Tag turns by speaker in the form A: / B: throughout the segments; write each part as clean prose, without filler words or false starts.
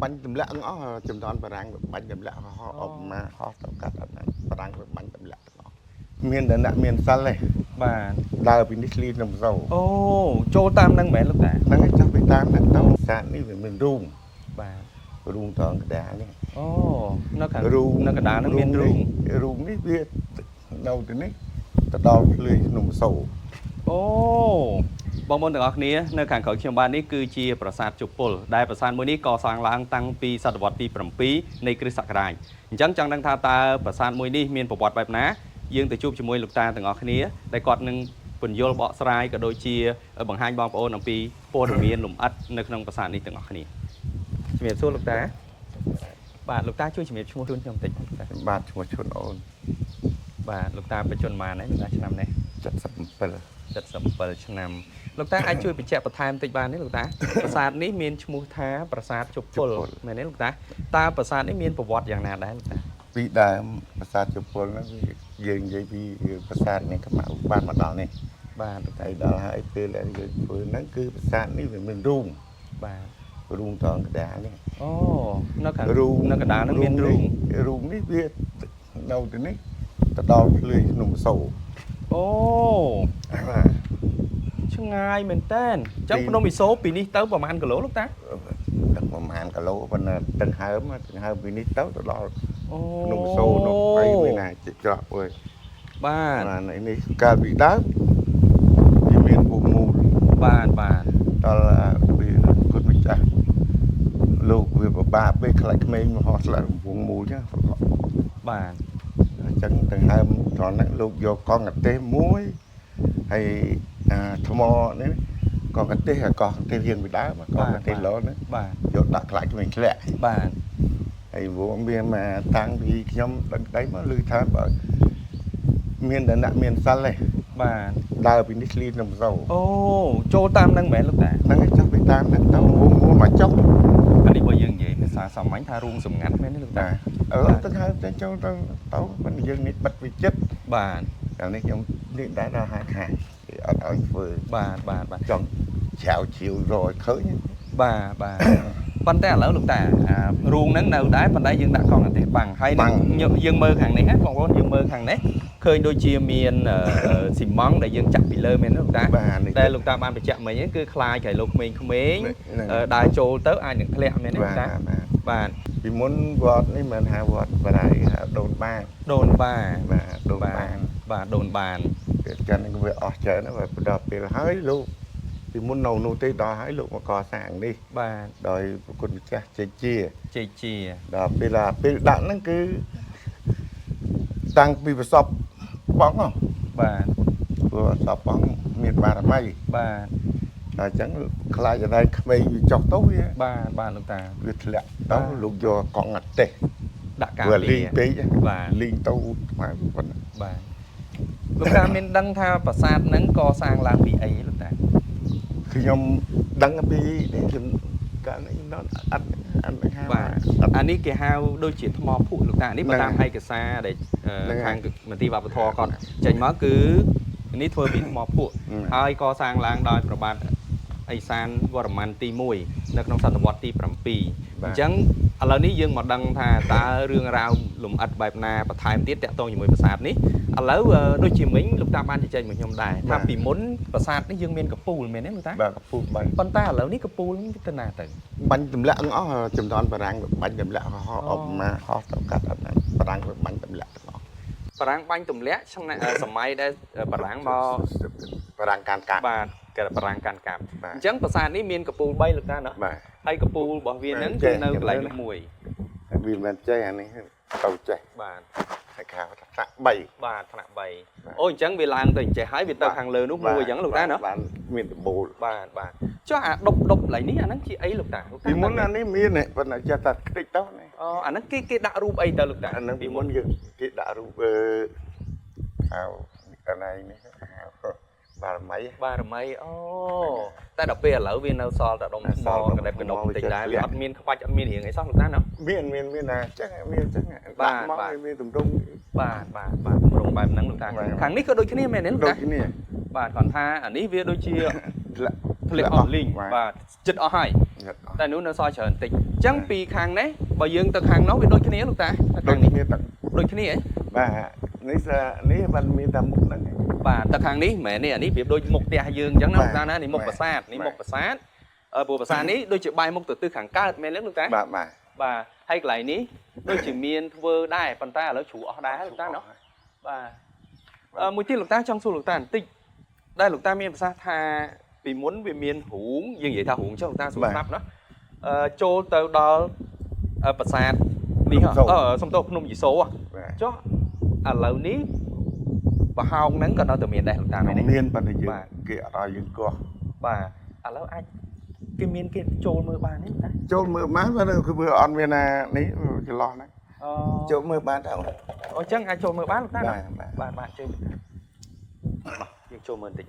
A: បាញ់ទម្លាក់ទាំងអស់ចំនួនបារាំងបាញ់ទម្លាក់ហោះអបមកហោះទៅកាត់អត់បារាំងបាញ់ទម្លាក់ទាំងអស់មានតែអ្នកមានសិលទេ
B: បាទ
A: ដើរពីនេះឆ្លៀនទៅម្សៅ
B: អូចូលតាមនឹងមែនលោកតា
A: ហ្នឹងឯងចុះទៅតាមអ្នកទៅសាទនេះវាមានរូង
B: បាទ
A: រូងត្រង់កដាលនេះ
B: អូនៅខាងរូងនៅកដាលនឹងមាន
A: រូងនេះវានៅទីនេះទៅដល់ភ្លឺក្នុងម្សៅ
B: អូបងប្អូនទាំងអស់គ្នានៅខាងក្រោយខ្ញុំបាននេះគឺជាប្រាសាទជប៉ុលដែលប្រាសាទមួយនេះកសាងឡើងតាំងពីសតវត្សទី7នៃគ្រិស្តសករាជអញ្ចឹងចង់ដឹងថាតើប្រាសាទមួយនេះមានប្រវត្តិបែបណាយើងទៅជួបជាមួយលោកតាទាំងអស់គ្នាដែលគាត់នឹងពន្យល់បកស្រាយក៏ដូចជាបង្ហាញបងប្អូនអំពីព័ត៌មានលម្អិតនៅក្នុងប្រាសាទនេះទាំងអស់គ្នាជំរាបសួរលោកតាបាទលោកតាជួយជំរាបឈ្មោះជូនខ្ញុំបន្តិច
A: បាទឈ្មោះឈុនអូន
B: បាទលោកតាបច្ចុប្បន្នម៉ានលោកតាឆ្នាំនេះ77ឆ្នាំលោកតាអាចជួយបញ្ជាក់បន្ថែមបន្តិចបានទេលោកតាប្រាសាទនេះមានឈ្មោះថាប្រាសាទជប៉ុលមែនទេលោកតាតើប្រាសាទនេះមានប្រវត្តិយ៉ាងណាដែរលោកតា
A: ពីដើមប្រាសាទជប៉ុលហ្នឹងយើងនិយាយពីប្រាសាទនេះកម្ពុជាបានមកដល់នេះ
B: បាទលោកតា
A: ដល់ហើយពេលដែលយើងធ្វើហ្នឹងគឺប្រាសាទនេះវាមានរូង
B: បាទ
A: រូងត្រង់កដាលនេះ
B: អូនៅខាងរូងនៅកដាលហ្នឹងមាន
A: រូងនេះវានៅទីនេះទៅដល់ភ្លឺក្នុងម្សៅ
B: អូឆ្ងាយមែនតើអញ្ចឹងភ្នំឥសូរពីនេះទៅប្រហែលគីឡូលោកតា
A: ទឹកប្រហែលគីឡូប៉ុន្តែទឹកហើមពីនេះទៅដល់ក្នុងម្សៅនោះអីមានណាជិះច្រកអើយ
B: បាទ
A: នេះកាលពីដើមវាមានពូមូល
B: បាទ
A: ដល់វាគាត់មិនចាស់លោកវាពិបាកពេលខ្លាច់ក្មេងមកហោះស្លាប់ពូមូលចឹង
B: បាទ
A: អញ្ចឹងទាំងហើមត្រង់ហ្នឹងលោកយកកង់កទេសមួយហើយថ្មនេះកង់កទេសកង់កទេសរៀងពីដើមកង់កទេសលោហ្នឹង
B: បាទ
A: យកដាក់ខ្លាច់ក្មេងធ្លាក់
B: បាទ
A: ហើយព្រោះមានមកតាំងពីខ្ញុំដឹងដៃមកឮថាបើមានតែអ្នកមានសិលទេ
B: បាទ
A: ដើរពីនេះឆ្លៀនទៅម្សៅ
B: អូចូលតាមនឹងមែនលោកតា
A: ហ្នឹងឯងចុះទៅតាមអ្នកទៅមកចុះ
B: អានេះបើយើងនិយាយភាសាសាមញ្ញថារូងសម្ងាត់មែនទេលោកតា
A: ទៅហើទៅចូលទៅមិនយើងនេះបិទវិចិត្រ
B: បាទ
A: តែនេះខ្ញុំនេះដែរដល់ហៅថាគេអត់ឲ្យធ្វើ
B: បាទ
A: ចង់ឆាវឈៀវរយឃើញ
B: បាទប៉ុន្តែឥឡូវលោកតារូងហ្នឹងនៅដែរប៉ុន្តែយើងដាក់កង់អទេសបាំងហើយយើងមើលខាងនេះណាបងប្អូនយើងមើលខាងនេះឃើញដូចជាមានស៊ីម៉ង់ដែលយើងចាក់ពីលើមែនទេលោកតាតែលោកតាបានបញ្ជាក់មិញគឺខ្លាចឲ្យលោកក្មេងៗដើរចូលទៅអាចនឹងធ្លាក់មែនទេលោកតាបាទ
A: ពីមុនវត្តនេះមិនហៅវត្តបារាយហៅដូនបាន
B: ដូនបាន
A: ពេលចឹងនឹងវាអស់ច្រើនហើយដល់ពេលហើយលោកពីមុននៅនោះទេដល់ហើយលោកមកកសាងនេះ
B: បាទ
A: ដោយប្រគុណម្ចាស់ជ័យជាដល់ពេលដាក់ហ្នឹងគឺតាំងពីប្រសពបង
B: បាទ
A: ព្រោះសពបងមានបារមី
B: បាទ
A: ដល់អញ្ចឹងខ្លាចឲ្យក្មេងវាចុះទៅវា
B: បាទលោកតា
A: វាធ្លាក់ទៅលោកយកកង់អទេស
B: ដាក់ការ
A: លីងពេក
B: បាទ
A: លីងទៅ
B: បាទលោកតាមានដឹងថាប្រាសាទហ្នឹងកសាងឡើងពីអីលោកតា
A: ខ្ញុំដឹងពីនេះខ្ញុំកាលនេះខ្ញុំអត់ហៅ
B: បាទអានេះគេហៅដូចជាថ្មភក់លោកតានេះបើតាមឯកសារដែលខាងមន្ទីរវប្បធម៌គាត់ចេញមកគឺនេះធ្វើពីថ្មភក់ហើយកសាងឡើងដោយព្រះបាទឥសានវរ្ម័នទី1នៅក្នុងសតវត្សទី7អញ្ចឹងឥឡូវនេះយើងមកដឹងថាតើរឿងរ៉ាវលំអិតបែបណាបន្ថែមទៀតតាក់ទងជាមួយប្រាសាទនេះឥឡូវដូចជាមិញលោកតាបានជជែកមកខ្ញុំដែរថាពីមុនប្រាសាទនេះយើងមានកពូលមែនទេលោកតា
A: បាទកពូលបាញ់
B: ប៉ុន្តែឥឡូវនេះកពូលទៅណាទៅ
A: បាញ់ទម្លាក់ទាំងអស់ចំនួនបារាំងបាញ់ទម្លាក់ហោះអបមកហោះទៅកាត់អត់បារាំងបាញ់ទម្លាក់ទាំងអស់
B: បារាំងបាញ់ទម្លាក់សម័យដែលបារាំងមក
A: បារាំងកាន់កាប់
B: បាទគេបារាំងកាន់កាប់អញ្ចឹងប្រាសាទនេះមានកពូល3លោកតាណាហើយកពូលរបស់វាហ្នឹងគឺនៅកន្លែងនោះមួយ
A: វាមិនចេះអានេះទៅចេះ
B: បាទ
A: ហើយខាងថ្នាក់3
B: បាទថ្នាក់3អូអញ្ចឹងវាឡើងទៅអញ្ចេះហើយវាទៅខាងលើនោះមួយអញ្ចឹងលោកតាណា
A: បានមានដំបូល
B: បាទចុះអាដប់កន្លែងនេះអាហ្នឹងជាអីលោកតា
A: ពីមុនអានេះមានប៉ុន្តែចេះតែខ្ទេចទៅ
B: អូអាហ្នឹងគេដាក់រូបអីទៅលោកតា
A: អាហ្នឹងពីមុនគេដាក់រូបហៅកន្លែងនេះបារមី
B: អូតែដល់ពេលឥឡូវវានៅសល់តែដុំថ្មកណ្ដេបកណ្ដុំបន្តិចដែរវាអត់មានក្បាច់អត់មានរៀងអីសោះលោកតាណា
A: មានណាចឹងមានចឹង
B: បាទ
A: មានទម្រង់
B: បាទទម្រង់បែបហ្នឹងលោកតាខាងនេះក៏ដូចគ្នាមែនទេលោកតា
A: ដូចគ្នា
B: បាទគាត់ថាអានេះវាដូចជាធ្លាក់អស់លីងបាទចិត្តអស់ហើយតែនោះនៅសល់ច្រើនតិច chẳng vì khang đấy bà dương từ khang nó với đôi cái này lúc ta
A: đôi
B: khang này
A: khi tận
B: đôi cái này ấy
A: bà ní văn mi tầm một lần
B: bà từ khang này mẹ này việc đôi một tia dương chẳng nó ta này một bà sát này một bà sát bộ bà sát này đôi chữ bài một từ từ khang ca mẹ lớn lúc ta bà hay lại ní đôi chữ miền vơ đai phần ta là chủ ở đá lúc ta nó bà một tí lúc ta trong số lúc ta tích đây lúc ta miền sa tha vì muốn về miền hủng nhưng vậy tha hủng cho lúc ta xuống nắp đó cho từ đó bật sạt đi hả xong tôi không gì số à cho lâu ní và hao nắng còn đâu từ miền đây lúc ta này
A: miền bạn thì dương kia rồi dương co
B: bà lâu anh cái miền kia trôn mưa bàn ấy ta
A: trôn mưa bán vào đâyคือvừa on miền này níจะlo này trôn mưa bán đâu
B: chắc ai trôn mưa bán lúc ta bà chơi dương trôn mưa tịnh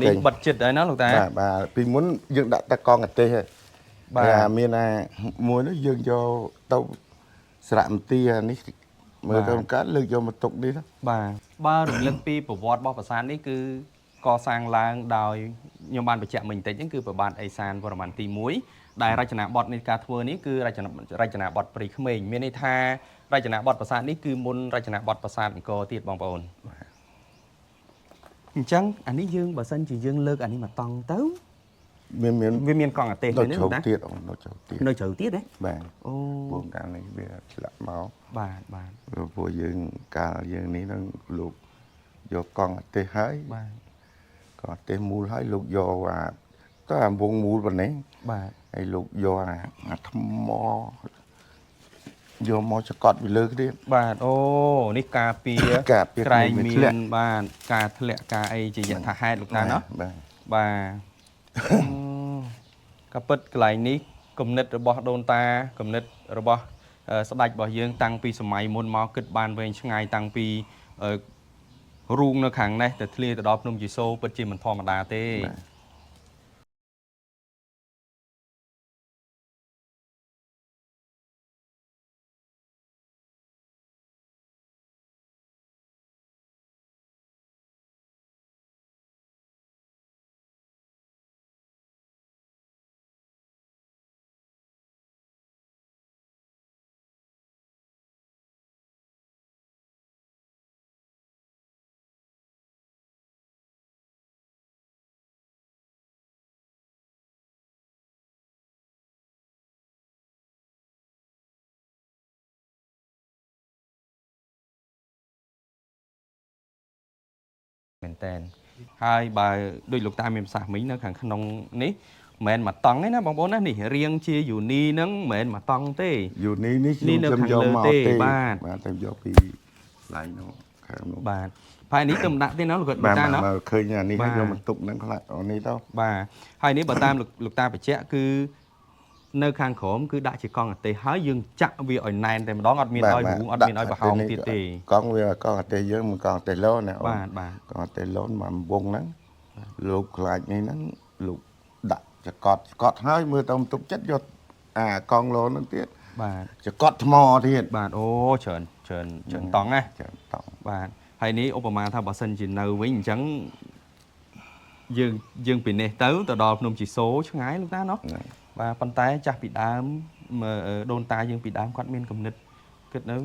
B: đi bật chật đấy nó lúc ta
A: bà vì muốn dương đã ta con ở tê bà miền này muối nó dương cho tàu sạm tia ní mưa tôm cá lưng cho một tục đi đó
B: ba rừng lân pi của vọt bao sản đấy cứ co sang làng đòi nhiều bạn phải chạm mình tới những cứ của bạn ai san và bạn tì muối đài ra chợ bọt này cá thua ní cứ ra chợ bọt b리 mình miền này tha ra chợ bọt sản ní cứ muốn ra chợ bọt sản có tiệt bong bồn chẳng anh ấy dương bà sân chỉ dương lơ anh ấy mà tòng tấu miền còn ở tề
A: nó
B: nữa ta
A: nó
B: chầu tiết đấy
A: bạn buồn cả này bây giờ lạ máu
B: bà
A: rồi vừa dương cả dương ní nó luộc vô con tê hái còn tê mua hái luộc vô và có làm buồn mua bên đấy hay luộc vô là thăm mò vô mò cho cọt bị lơ cái đấy
B: ô ní cà pía cài miền cà thẹn cà ấy chỉ nhận thà hai lục ta nó cà pít lại ní cầm nít rồi bỏ đôn ta cầm nít rồi bỏ sắp đạch bỏ dương tăng pi sớm mai môn máu kịch bàn về ngày tăng pi ruộng nó khẳng này từ thề từ đó nông chỉ số bất chỉ mình thò mà đá tê tên hai bà đôi lục ta mềm sạc mình nó khẳng không ní mền mà tông ấy nó bóng bóng nó nỉ riêng chia dù ni nó mền mà tông tê
A: dù ni nó khẳng lơ tê ba tem vô pi lại nó
B: bà phải ní tầm đạn tên nó lục ta nó
A: mà khơi nhà ni hay vô mình tục nó lại ở ni đâu
B: bà hai ní bà tam lục ta phải chạy cứ nơi khang khổm cứ đại chỉ con ở tây hái dương chặn vì ở này thì đó ngọt miền oi hú ngọt miền oi bà hồng tiệt tì
A: con bây giờ con ở tây dương mình còn tây lô nè con ở tây lô mà buông nắng lục lại như nắng lục đặt cho cọt hơi mưa tông tục chất vô con lô nó tiết cho cọt mò thiệt
B: ô trơn tòng á hay ní Obama thao bà sân chỉ nâu với trắng dương bị nè tấu từ đó nông chỉ số chứ ngái lúc ta nó và bàn tay chắc bị đám mà đôn tai dương bị đám quạt miên cầm nứt kết nấu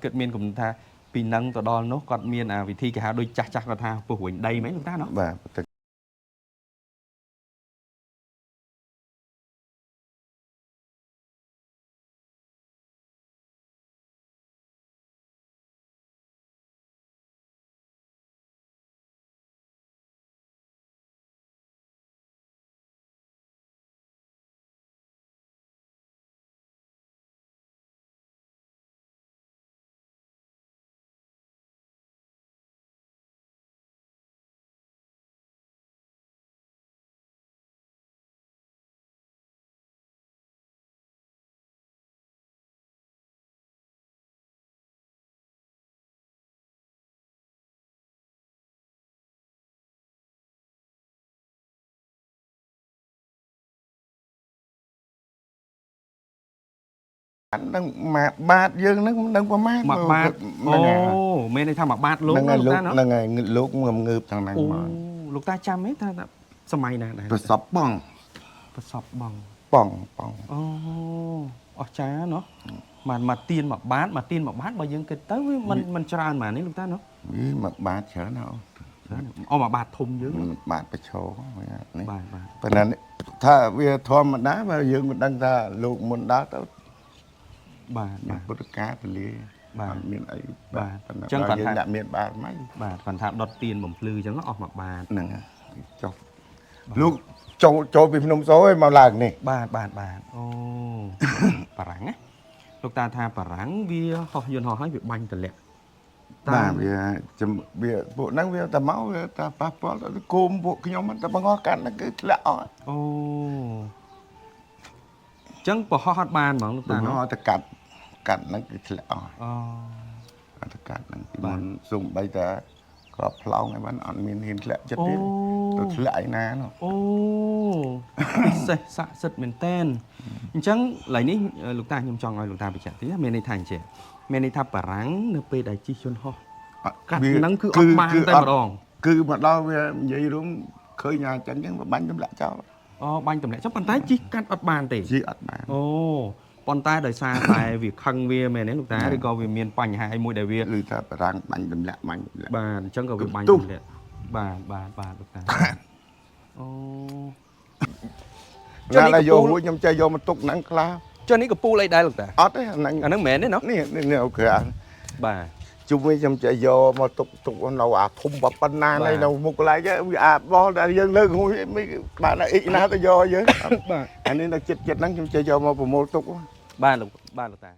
B: kết miên cầm tha bị nâng từ đó nó quạt miên vì thi cái hào đôi chắc là tha của huỳnh đây mấy lúc ta nó
A: đang mà bát dương nó cũng đang có mát
B: mà bát ô bên này thằng mà bát lúc
A: nó ngày lúc ngợp thằng này mà
B: lúc ta chăm ấy ta sớm mai nè
A: phải sập bằng ប៉ង
B: អូអស្ចារ្យเนาะមកទៀនមកបាតបើយើងគិតទៅវាមិនច្រើនហ្មងនេះលោកតាเนาะ
A: វាមកបាតច្រើនណាស់
B: អូមកបាតធំយើង
A: បាតប្រឈមនេះ
B: បាទ
A: ប៉ុន្តែថាវាធម្មតាបើយើងមិនដឹងថាលោកមុនដើរទៅ
B: បាទ
A: ពុទ្ធកាពលា
B: បាទ
A: អត់មានអី
B: បាទ
A: ប៉ុន្តែ
B: ចឹង
A: បើ
B: គាត់
A: យើង
B: ថា
A: ដាក់មានបាតមិន
B: បាទគាត់ថាដុតទៀនបំភ្លឺចឹងអស់មកបាត
A: ហ្នឹងចុះលោកចូលពីភ្នំសូឯងមកឡើងនេះ
B: បាទអូ បារាំងណាលោកតាថាបារាំងវាហោះយន្តហោះហើយវាបាញ់តម្លាក់
A: បាទវាពួកហ្នឹងវាតែមកវាតែប៉ះពាល់ទៅគោមពួកខ្ញុំតែបង្កកាន់ហ្នឹងគឺធ្លាក់អស់
B: អូចឹងប្រហោះអត់បានហ្មងលោកតា
A: បង្
B: เนาะ
A: កតែកាត់ហ្នឹងគឺធ្លាក់អស់
B: អូ
A: អត់កាត់ហ្នឹងពីមុនសុំបីតាក្របផ្លោងឲ្យបានអត់មានហ៊ានធ្លាក់ចិត្តទៀតទៅធ្លាក់ឯណានោះ
B: អូពិសេសស័ក្តិសិទ្ធិមែនតែនអញ្ចឹងឡើយនេះលោកតាខ្ញុំចង់ឲ្យលោកតាបញ្ជាក់តិចណាមានន័យថាអញ្ចឹងមានន័យថាបារាំងនៅពេលដែលជិះយន្តហោះកាត់ហ្នឹងគឺអត់បានតែម្ដង
A: គឺមកដល់វានិយាយរួមឃើញថាអញ្ចឹងយើងបាញ់ទម្លាក់ចោល
B: អូបាញ់តម្លាក់ចុះប៉ុន្តែជិះកាត់អត់បានទេ
A: ជីអត់បាន
B: អូប៉ុន្តែដោយសារតែវាខឹងវាមែនទេលោកតាឬក៏វាមានបញ្ហាអីមួយដែលវា
A: ឬថាបារាំងបាញ់ទម្លាក់
B: បាទអញ្ចឹងក៏វាបាញ់តម្លាក់បាទលោកតាអូ
A: ចាតែយករួចខ្ញុំចេះយកមកទុកហ្នឹងខ្លះ
B: ចុះនេះក៏ពូលអីដែរលោកតា
A: អត់ទេហ្នឹង
B: អាហ្នឹងមែនទេណោះ
A: នេះអូខេ
B: បាទ
A: ជុំវិញខ្ញុំចេះយកមកទុកនៅអាធំប៉ុណ្ណានៅមុខកន្លែងវាអាបោះតែយើងលើកហួយបានអ៊ីកណាទៅយកយើង
B: បាទ
A: អានេះនៅចិត្តហ្នឹងខ្ញុំចេះយកមកប្រមូលទុក
B: បាទលោកតា